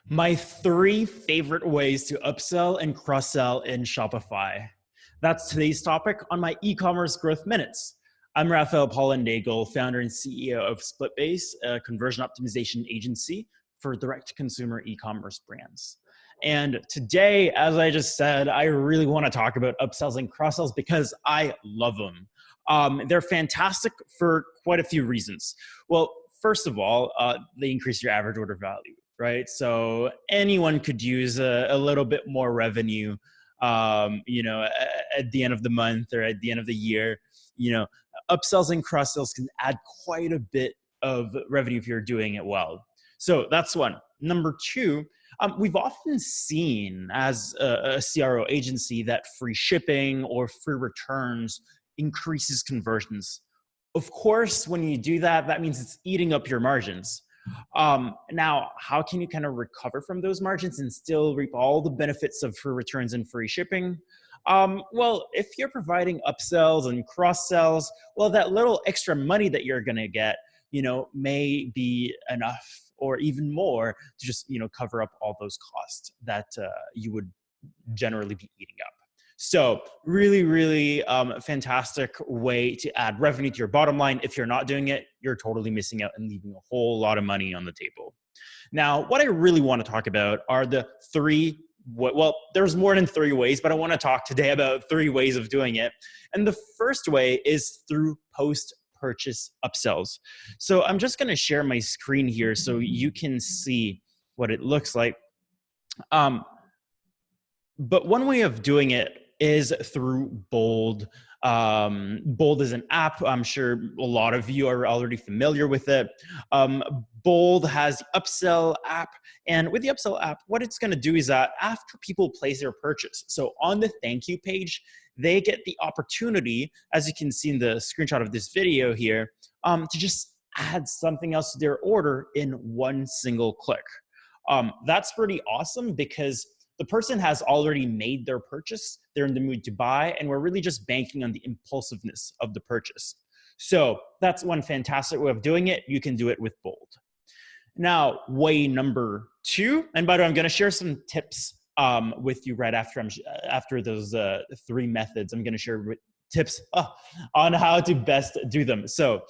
My three favorite ways to upsell and cross-sell in Shopify. That's today's topic on my e-commerce growth minutes. I'm Raphael Paulin-Daigle, founder and CEO of SplitBase, a conversion optimization agency for direct-to-consumer e-commerce brands. And today, as I just said, I really want to talk about upsells and cross-sells because I love them. They're fantastic for quite a few reasons. Well, first of all, they increase your average order value, right? So anyone could use a little bit more revenue, at the end of the month or at the end of the year. Upsells and cross sells can add quite a bit of revenue if you're doing it well. So that's one. Number two, we've often seen as a CRO agency that free shipping or free returns increases conversions. Of course, when you do that, that means it's eating up your margins. Now, how can you kind of recover from those margins and still reap all the benefits of free returns and free shipping? Well, if you're providing upsells and cross sells, well, that little extra money that you're going to get, may be enough or even more to just, cover up all those costs that you would generally be eating up. So really, really fantastic way to add revenue to your bottom line. If you're not doing it, you're totally missing out and leaving a whole lot of money on the table. Now, what I really want to talk about are the three, well, there's more than three ways, but I want to talk today about three ways of doing it. And the first way is through post-purchase upsells. So I'm just going to share my screen here so you can see what it looks like. But one way of doing it is through Bold. Bold is an app. I'm sure a lot of you are already familiar with it. Bold has the Upsell app. And with the Upsell app, what it's going to do is that after people place their purchase, so on the thank you page, they get the opportunity, as you can see in the screenshot of this video here, to just add something else to their order in one single click. That's pretty awesome because the person has already made their purchase, they're in the mood to buy, and we're really just banking on the impulsiveness of the purchase. So that's one fantastic way of doing it. You can do it with Bold. Now, way number two, and by the way, I'm going to share some tips with you right after those three methods. I'm going to share tips on how to best do them. So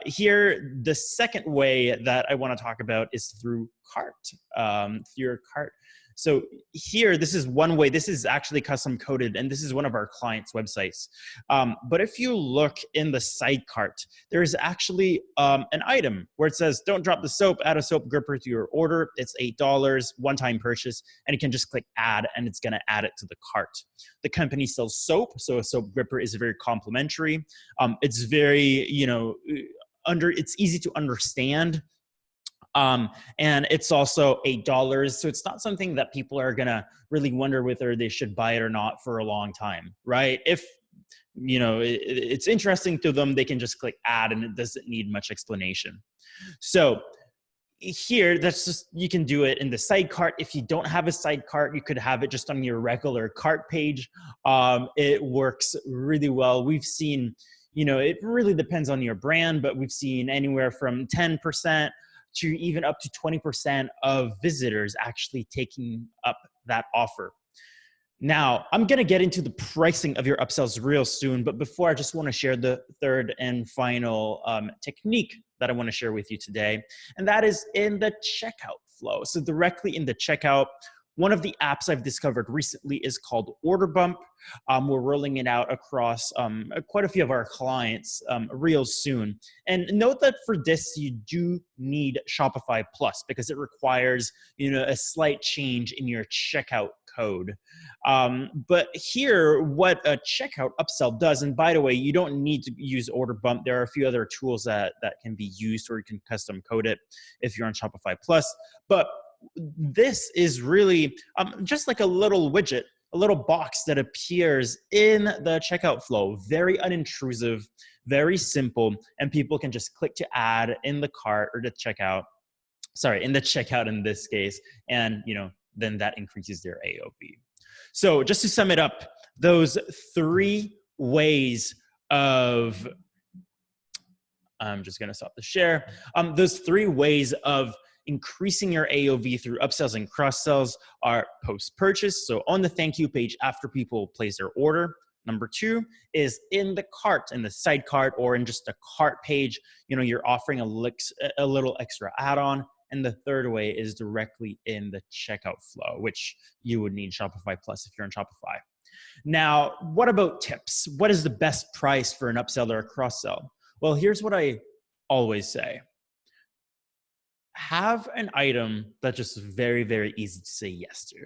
here, the second way that I want to talk about is through cart, through your cart. So here, this is one way. This is actually custom coded, and this is one of our clients' websites. But if you look in the side cart, there is actually an item where it says, don't drop the soap, add a soap gripper to your order. It's $8, one-time purchase, and you can just click add, and it's going to add it to the cart. The company sells soap, so a soap gripper is very complimentary. It's very, it's easy to understand. And it's also $8. So it's not something that people are going to really wonder whether they should buy it or not for a long time, right? If, it's interesting to them, they can just click add and it doesn't need much explanation. So here, you can do it in the side cart. If you don't have a side cart, you could have it just on your regular cart page. It works really well. We've seen, it really depends on your brand, but we've seen anywhere from 10% to even up to 20% of visitors actually taking up that offer. Now, I'm going to get into the pricing of your upsells real soon, but before, I just want to share the third and final technique that I want to share with you today, and that is in the checkout flow. So directly in the checkout, one of the apps I've discovered recently is called Order Bump. We're rolling it out across quite a few of our clients real soon. And note that for this, you do need Shopify Plus because it requires a slight change in your checkout code. But here, what a checkout upsell does, and by the way, you don't need to use Order Bump. There are a few other tools that can be used, or you can custom code it if you're on Shopify Plus. But this is really just like a little widget, a little box that appears in the checkout flow. Very unintrusive, very simple, and people can just click to add in the cart or to checkout. Sorry, in the checkout in this case, and then that increases their AOV. So just to sum it up, those three ways of I'm just going to stop the share. Those three ways of increasing your AOV through upsells and cross-sells are post-purchase, so on the thank you page after people place their order. Number 2 is in the cart, in the side cart, or in just a cart page. You're offering a little extra add-on. And the third way is directly in the checkout flow, which you would need Shopify Plus if you're on Shopify. Now, what about tips? What is the best price for an upsell or a cross-sell? Well, here's what I always say. Have an item that's just very, very easy to say yes to,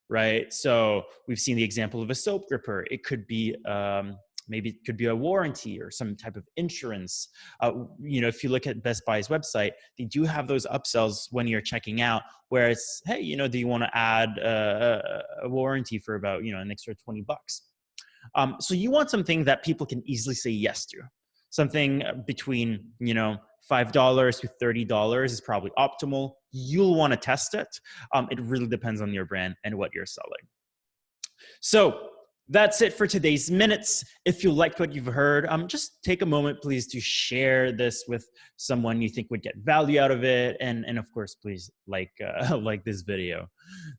right? So we've seen the example of a soap gripper. It could be maybe it could be a warranty or some type of insurance. If you look at Best Buy's website, they do have those upsells when you're checking out, where it's, hey, do you want to add a warranty for about an extra $20? So you want something that people can easily say yes to. Something between $5 to $30 is probably optimal. You'll want to test it. It really depends on your brand and what you're selling. So that's it for today's minutes. If you liked what you've heard, just take a moment, please, to share this with someone you think would get value out of it. And of course, please like this video.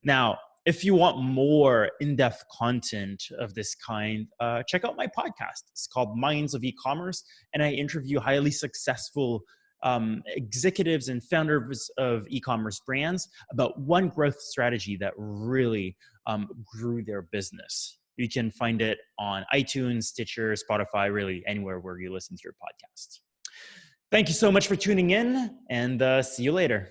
Now, if you want more in-depth content of this kind, check out my podcast. It's called Minds of Ecommerce, and I interview highly successful executives and founders of e-commerce brands about one growth strategy that really grew their business. You can find it on iTunes, Stitcher, Spotify, really anywhere where you listen to your podcast. Thank you so much for tuning in, and see you later.